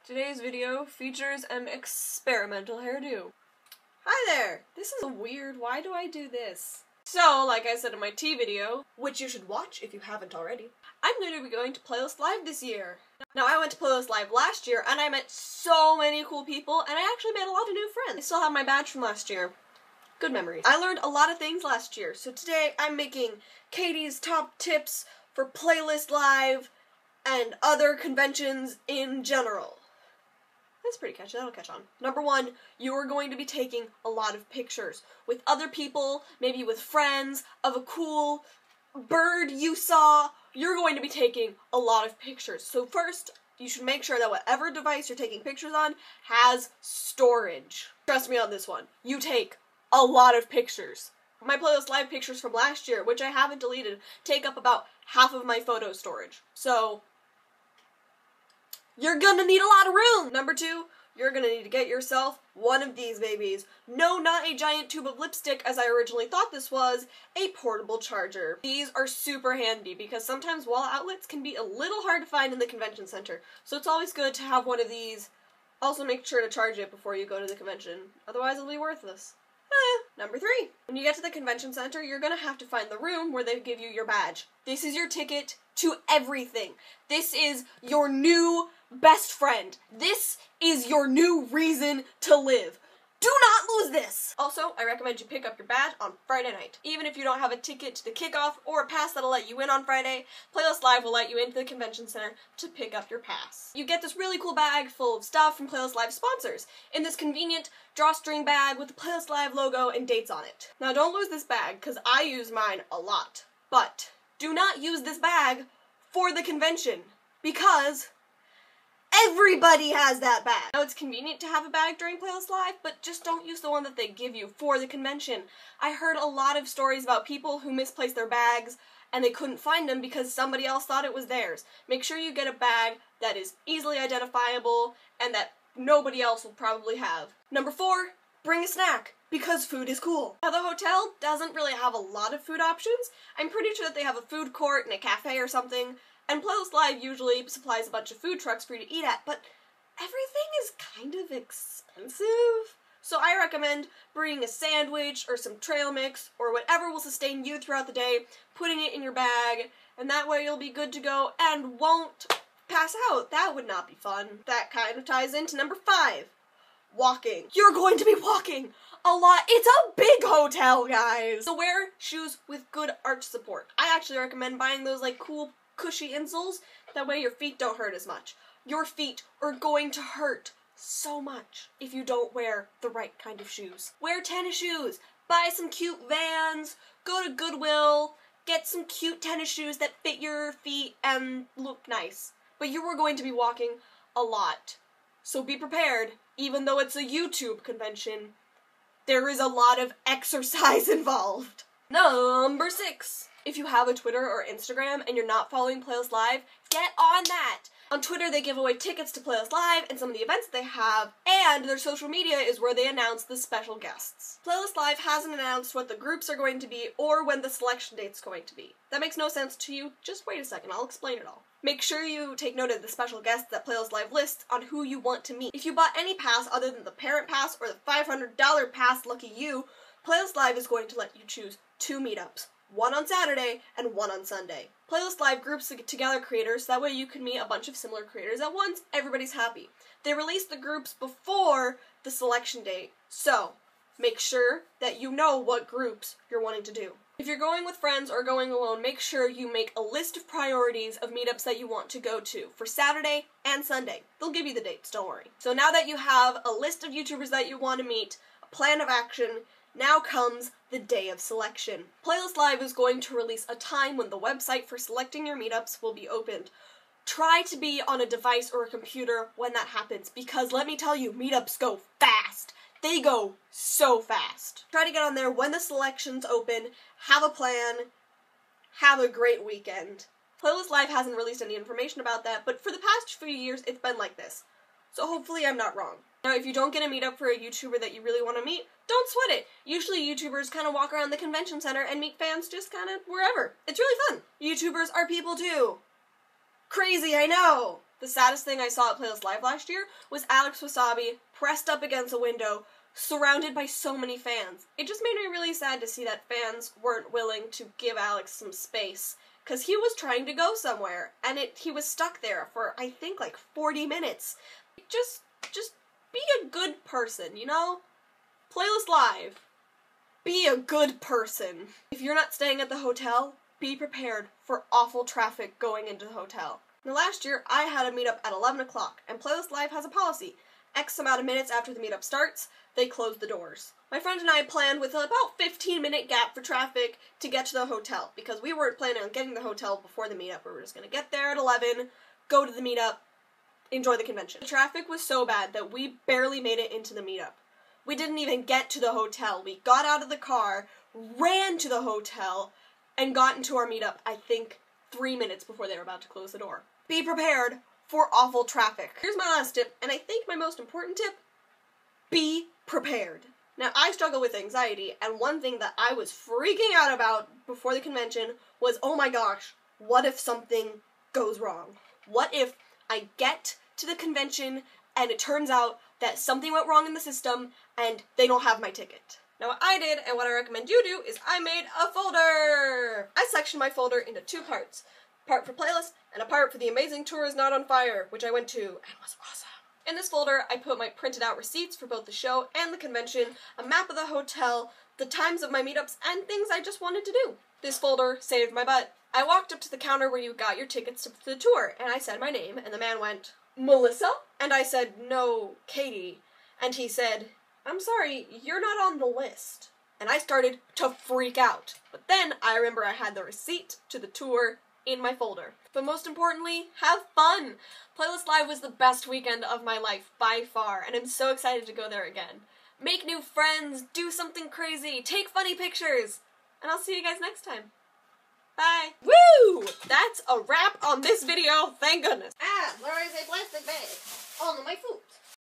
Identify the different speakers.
Speaker 1: Today's video features an experimental hairdo. Hi there! This is weird. Why do I do this? So, like I said in my tea video, which you should watch if you haven't already, I'm going to be going to Playlist Live this year. Now, I went to Playlist Live last year, and I met so many cool people, and I actually made a lot of new friends. I still have my badge from last year. Good memories. I learned a lot of things last year, so today I'm making Katie's top tips for Playlist Live and other conventions in general. That's pretty catchy, that'll catch on. Number one, you are going to be taking a lot of pictures with other people, maybe with friends, of a cool bird you saw. You're going to be taking a lot of pictures. So first, you should make sure that whatever device you're taking pictures on has storage. Trust me on this one. You take a lot of pictures. My Playlist Live pictures from last year, which I haven't deleted, take up about half of my photo storage. So you're gonna need a lot of room! Number two, you're gonna need to get yourself one of these babies. No, not a giant tube of lipstick as I originally thought this was, a portable charger. These are super handy because sometimes wall outlets can be a little hard to find in the convention center, so it's always good to have one of these. Also make sure to charge it before you go to the convention, otherwise it'll be worthless. Number three, when you get to the convention center, you're gonna have to find the room where they give you your badge. This is your ticket to everything. This is your new best friend. This is your new reason to live. Do not lose this! Also, I recommend you pick up your badge on Friday night. Even if you don't have a ticket to the kickoff or a pass that'll let you in on Friday, Playlist Live will let you into the convention center to pick up your pass. You get this really cool bag full of stuff from Playlist Live sponsors in this convenient drawstring bag with the Playlist Live logo and dates on it. Now don't lose this bag, because I use mine a lot. But do not use this bag for the convention, because everybody has that bag. Now, it's convenient to have a bag during Playlist Live, but just don't use the one that they give you for the convention. I heard a lot of stories about people who misplaced their bags and they couldn't find them because somebody else thought it was theirs. Make sure you get a bag that is easily identifiable and that nobody else will probably have. Number four, bring a snack, because food is cool. Now, the hotel doesn't really have a lot of food options. I'm pretty sure that they have a food court and a cafe or something. And Playlist Live usually supplies a bunch of food trucks for you to eat at, but everything is kind of expensive. So I recommend bringing a sandwich or some trail mix or whatever will sustain you throughout the day, putting it in your bag, and that way you'll be good to go and won't pass out. That would not be fun. That kind of ties into number five, walking. You're going to be walking a lot. It's a big hotel, guys. So wear shoes with good arch support. I actually recommend buying those like cool cushy insoles, that way your feet don't hurt as much. Your feet are going to hurt so much if you don't wear the right kind of shoes. Wear tennis shoes, buy some cute Vans, go to Goodwill, get some cute tennis shoes that fit your feet and look nice. But you are going to be walking a lot, so be prepared. Even though it's a YouTube convention, there is a lot of exercise involved. Number six. If you have a Twitter or Instagram and you're not following Playlist Live, get on that! On Twitter, they give away tickets to Playlist Live and some of the events they have, and their social media is where they announce the special guests. Playlist Live hasn't announced what the groups are going to be or when the selection date's going to be. That makes no sense to you? Just wait a second, I'll explain it all. Make sure you take note of the special guests that Playlist Live lists on who you want to meet. If you bought any pass other than the Parent Pass or the $500 pass, lucky you, Playlist Live is going to let you choose 2 meetups. One on Saturday and one on Sunday. Playlist Live groups together creators, that way you can meet a bunch of similar creators at once, everybody's happy. They release the groups before the selection date, so make sure that you know what groups you're wanting to do. If you're going with friends or going alone, make sure you make a list of priorities of meetups that you want to go to for Saturday and Sunday. They'll give you the dates, don't worry. So now that you have a list of YouTubers that you want to meet, a plan of action, now comes the day of selection. Playlist Live is going to release a time when the website for selecting your meetups will be opened. Try to be on a device or a computer when that happens, because let me tell you, meetups go fast. They go so fast. Try to get on there when the selections open, have a plan, have a great weekend. Playlist Live hasn't released any information about that, but for the past few years, it's been like this. So hopefully I'm not wrong. Now, if you don't get a meetup for a YouTuber that you really want to meet, don't sweat it. Usually YouTubers kind of walk around the convention center and meet fans just kind of wherever. It's really fun. YouTubers are people too. Crazy, I know. The saddest thing I saw at Playlist Live last year was Alex Wasabi pressed up against a window, surrounded by so many fans. It just made me really sad to see that fans weren't willing to give Alex some space, because he was trying to go somewhere, and he was stuck there for, I think, like 40 minutes. Just be a good person, you know? Playlist Live. Be a good person. If you're not staying at the hotel, be prepared for awful traffic going into the hotel. Now, last year, I had a meetup at 11 o'clock, and Playlist Live has a policy. X amount of minutes after the meetup starts, they close the doors. My friend and I planned with about 15-minute gap for traffic to get to the hotel, because we weren't planning on getting to the hotel before the meetup. We were just going to get there at 11, go to the meetup, enjoy the convention. The traffic was so bad that we barely made it into the meetup. We didn't even get to the hotel. We got out of the car, ran to the hotel, and got into our meetup, I think, 3 minutes before they were about to close the door. Be prepared for awful traffic. Here's my last tip, and I think my most important tip: be prepared. Now, I struggle with anxiety, and one thing that I was freaking out about before the convention was, oh my gosh, what if something goes wrong? What if I get to the convention and it turns out that something went wrong in the system and they don't have my ticket? Now, what I did, and what I recommend you do, is I made a folder! I sectioned my folder into 2 parts. A part for Playlist, and a part for the Amazing Tour Is Not on Fire, which I went to and was awesome. In this folder, I put my printed out receipts for both the show and the convention, a map of the hotel, the times of my meetups, and things I just wanted to do. This folder saved my butt. I walked up to the counter where you got your tickets to the tour, and I said my name, and the man went, "Melissa?" And I said, "No, Katie." And he said, "I'm sorry, you're not on the list." And I started to freak out. But then I remember I had the receipt to the tour in my folder. But most importantly, have fun! Playlist Live was the best weekend of my life, by far, and I'm so excited to go there again. Make new friends, do something crazy, take funny pictures, and I'll see you guys next time. Bye! Woo! That's a wrap on this video, thank goodness.
Speaker 2: Ah, where is a plastic bag? On my foot.